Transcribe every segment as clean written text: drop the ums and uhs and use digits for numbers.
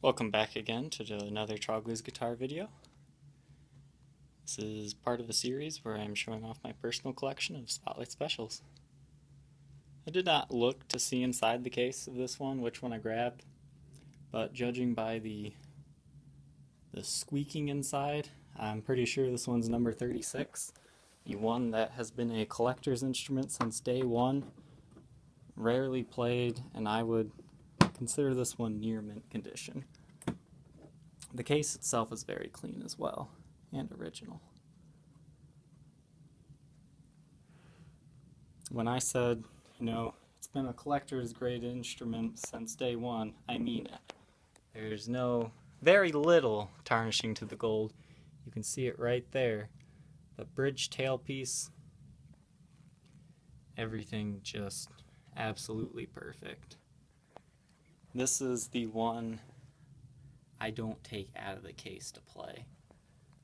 Welcome back again to another Troglody's guitar video. This is part of a series where I'm showing off my personal collection of Spotlight Specials. I did not look to see inside the case of this one which one I grabbed, but judging by the squeaking inside, I'm pretty sure this one's number 36, the one that has been a collector's instrument since day one, rarely played, and I would consider this one near mint condition. The case itself is very clean as well, and original. When I said, it's been a collector's grade instrument since day one, I mean it. There's very little tarnishing to the gold. You can see it right there. The bridge tailpiece, everything just absolutely perfect. This is the one I don't take out of the case to play.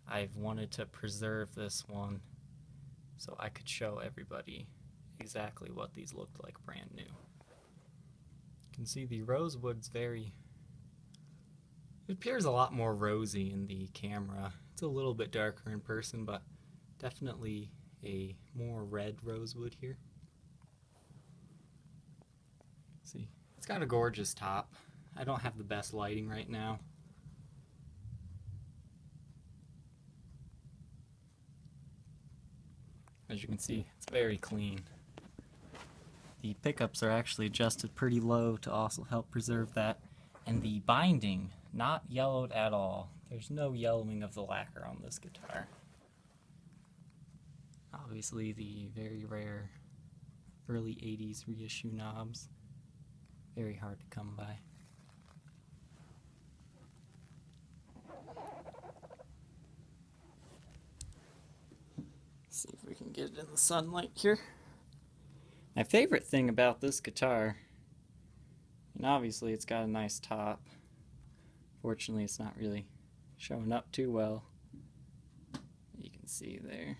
I've wanted to preserve this one so I could show everybody exactly what these looked like brand new. You can see the rosewood's it appears a lot more rosy in the camera. It's a little bit darker in person, but definitely a more red rosewood here. See, it's got a gorgeous top. I don't have the best lighting right now. As you can see, it's very clean. The pickups are actually adjusted pretty low to also help preserve that. And the binding, not yellowed at all. There's no yellowing of the lacquer on this guitar. Obviously the very rare early 80s reissue knobs. Very hard to come by. See if we can get it in the sunlight here. My favorite thing about this guitar, and obviously it's got a nice top. Fortunately, it's not really showing up too well. You can see there.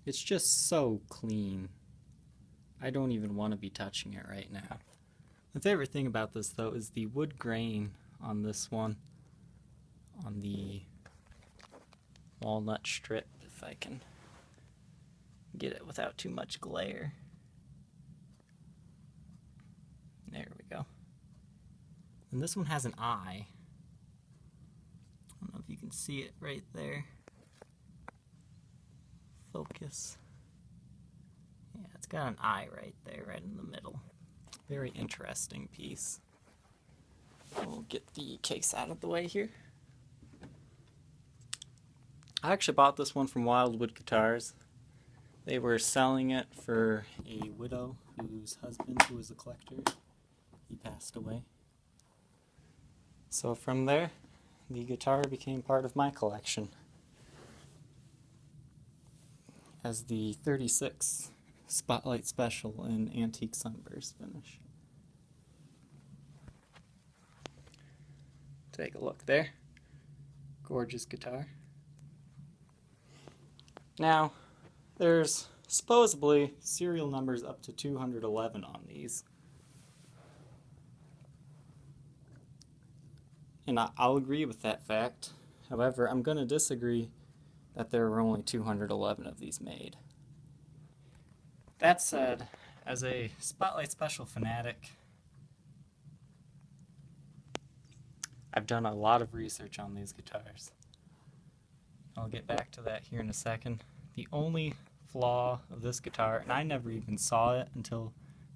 It's just so clean. I don't even want to be touching it right now. My favorite thing about this, though, is the wood grain on this one, on the walnut strip, if I can get it without too much glare. There we go. And this one has an eye. I don't know if you can see it right there. Focus. Yeah, it's got an eye right there, right in the middle. Very interesting piece. We'll get the case out of the way here. I actually bought this one from Wildwood Guitars. They were selling it for a widow whose husband, who was a collector, he passed away. So from there, the guitar became part of my collection as the 36 Spotlight Special in antique sunburst finish. Take a look there. Gorgeous guitar. Now, there's supposedly serial numbers up to 211 on these. And I'll agree with that fact. However, I'm going to disagree that there were only 211 of these made. That said, as a Spotlight Special fanatic, I've done a lot of research on these guitars. I'll get back to that here in a second. The only flaw of this guitar, and I never even saw it until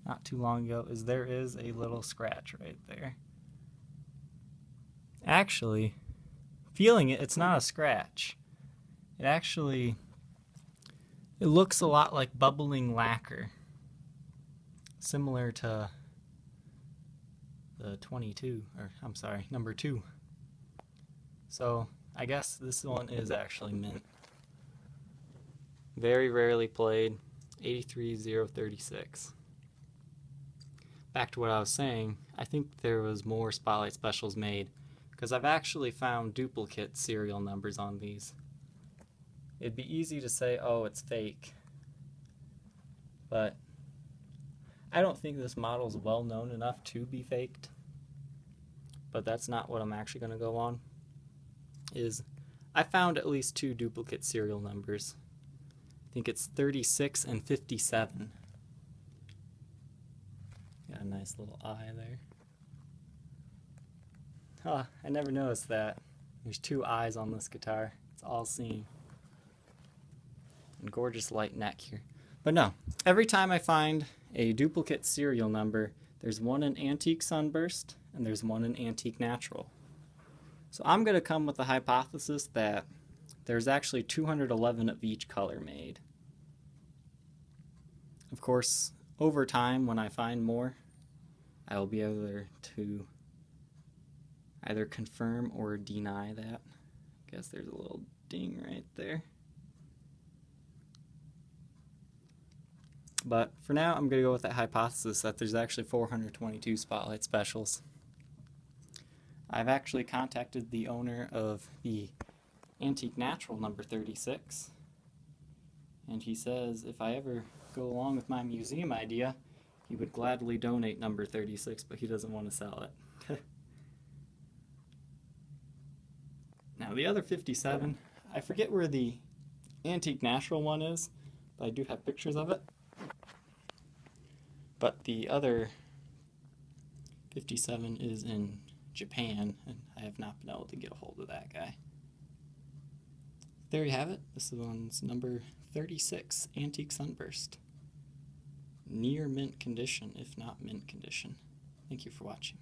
not too long ago, is there is a little scratch right there. Actually, feeling it, it's not a scratch. It looks a lot like bubbling lacquer, similar to the 22, or I'm sorry, number 2. So I guess this one is actually mint. Very rarely played, 83036. Back to what I was saying, I think there was more Spotlight Specials made, because I've actually found duplicate serial numbers on these. It'd be easy to say, oh, it's fake, but I don't think this model is well known enough to be faked, but that's not what I'm actually going to go on. I found at least 2 duplicate serial numbers. I think it's 36 and 57. Got a nice little eye there. Huh, I never noticed that. There's 2 eyes on this guitar. It's all seeing. And gorgeous light neck here. But no, every time I find a duplicate serial number, there's one in Antique Sunburst and there's one in Antique Natural. So I'm going to come with the hypothesis that there's actually 211 of each color made. Of course, over time, when I find more, I will be able to either confirm or deny that. I guess there's a little ding right there. But for now, I'm going to go with that hypothesis that there's actually 422 Spotlight Specials. I've actually contacted the owner of the Antique Natural number 36, and he says if I ever go along with my museum idea, he would gladly donate number 36, but he doesn't want to sell it. Now the other 57, I forget where the Antique Natural one is, but I do have pictures of it. But the other 57 is in Japan, and I have not been able to get a hold of that guy. There you have it. This one's number 36, Antique Sunburst. Near mint condition, if not mint condition. Thank you for watching.